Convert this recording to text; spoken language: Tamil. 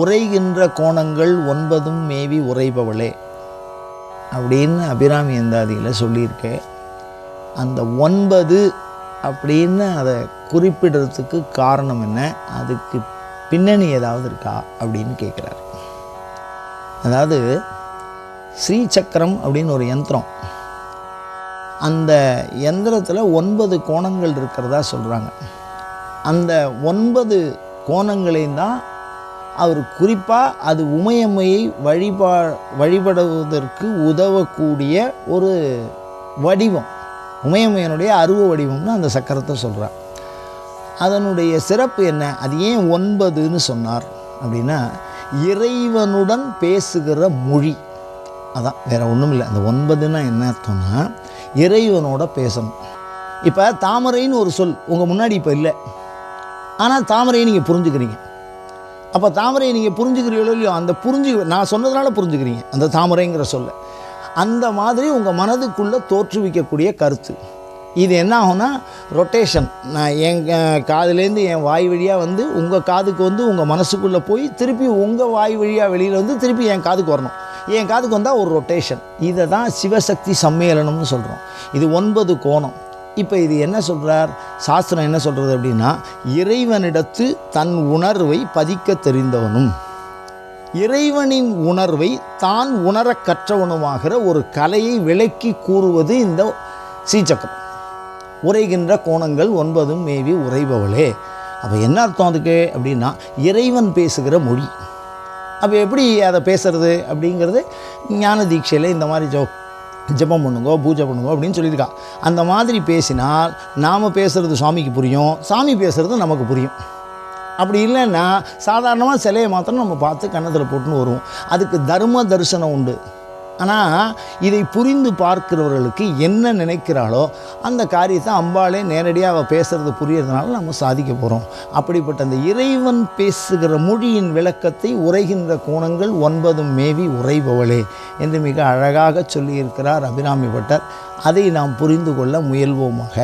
உரைகின்ற கோணங்கள் 9 மேவி உரைபவளே அப்படின்னு அபிராமி அந்தாதியில் சொல்லியிருக்கேன். அந்த 9 அப்படின்னு அதை குறிப்பிடுறதுக்கு காரணம் என்ன, அதுக்கு பின்னணி ஏதாவது இருக்கா அப்படின்னு கேட்குறாரு. அதாவது ஸ்ரீசக்கரம் அப்படின்னு ஒரு யந்திரம், அந்த யந்திரத்தில் 9 கோணங்கள் இருக்கிறதா சொல்கிறாங்க. அந்த 9 கோணங்களையும் தான் அவர் குறிப்பாக அது உமையம்மையை வழிபடுவதற்கு உதவக்கூடிய ஒரு வடிவம், உமையம்மையனுடைய அருவ வடிவம்னு அந்த சக்கரத்தை சொல்கிறார். அதனுடைய சிறப்பு என்ன, அது ஏன் 9ன்னு சொன்னார் அப்படின்னா, இறைவனுடன் பேசுகிற மொழி. அதான், வேறு ஒன்றும் இல்லை. அந்த 9ன்னா என்ன அர்த்தம்னா, இறைவனோட பேசணும். இப்போ தாமரைன்னு ஒரு சொல் உங்கள் முன்னாடி இப்போ இல்லை, ஆனால் தாமரையை நீங்கள் புரிஞ்சுக்கிறீங்க. அப்போ தாமரையை நீங்கள் புரிஞ்சுக்கிறீங்களோ இல்லையோ, அந்த நான் சொன்னதுனால புரிஞ்சுக்கிறீங்க அந்த தாமரைங்கிற சொல்ல. அந்த மாதிரி உங்கள் மனதுக்குள்ளே தோற்றுவிக்கக்கூடிய கருத்து இது என்ன ஆகும்னா, ரொட்டேஷன். நான் என் காதுலேருந்து என் வாய் வழியாக வந்து உங்கள் காதுக்கு வந்து உங்கள் மனசுக்குள்ளே போய் திருப்பி உங்கள் வாய் வழியாக வெளியில் வந்து திருப்பி என் காதுக்கு வரணும். என் காதுக்கு வந்தால் ஒரு ரொட்டேஷன். இதை தான் சிவசக்தி சம்மேளனம்னு சொல்கிறோம். இது 9 கோணம். இப்போ இது என்ன சொல்கிறார் சாஸ்திரம், என்ன சொல்கிறது அப்படின்னா, இறைவனிடத்து தன் உணர்வை பதிக்க தெரிந்தவனும் இறைவனின் உணர்வை தான் உணர கற்றவனுமாகிற ஒரு கலையை விளக்கி கூறுவது இந்த ஸ்ரீசக்கரம். உரைகின்ற கோணங்கள் 9 மேவி உரைபவளே. அப்போ என்ன அர்த்தம் அதுக்கு அப்படின்னா, இறைவன் பேசுகிற மொழி. அப்போ எப்படி அதை பேசுறது அப்படிங்கிறது ஞான தீட்சையில் இந்த மாதிரி ஜெபம் பண்ணுங்கோ, பூஜை பண்ணுங்கோ அப்படின்னு சொல்லியிருக்கா. அந்த மாதிரி பேசினால் நாம் பேசுகிறது சுவாமிக்கு புரியும், சாமி பேசுகிறது நமக்கு புரியும். அப்படி இல்லைன்னா சாதாரணமாக சிலையை மாத்திரம் நம்ம பார்த்து கன்னத்தில் போட்டுன்னு வருவோம். அதுக்கு தர்ம தரிசனம் உண்டு. ஆனால் இதை புரிந்து பார்க்கிறவர்களுக்கு என்ன நினைக்கிறாளோ அந்த காரியத்தை அம்பாளே நேரடியாக அவள் பேசுகிறது புரியறதுனால நம்ம சாதிக்க போகிறோம். அப்படிப்பட்ட அந்த இறைவன் பேசுகிற மொழியின் விளக்கத்தை உரைகின்ற கோணங்கள் 9 மேவி உரைபவளே என்று மிக அழகாக சொல்லியிருக்கிறார் அபிராமி பட்டர். அதை நாம் புரிந்து கொள்ள முயல்வோமாக.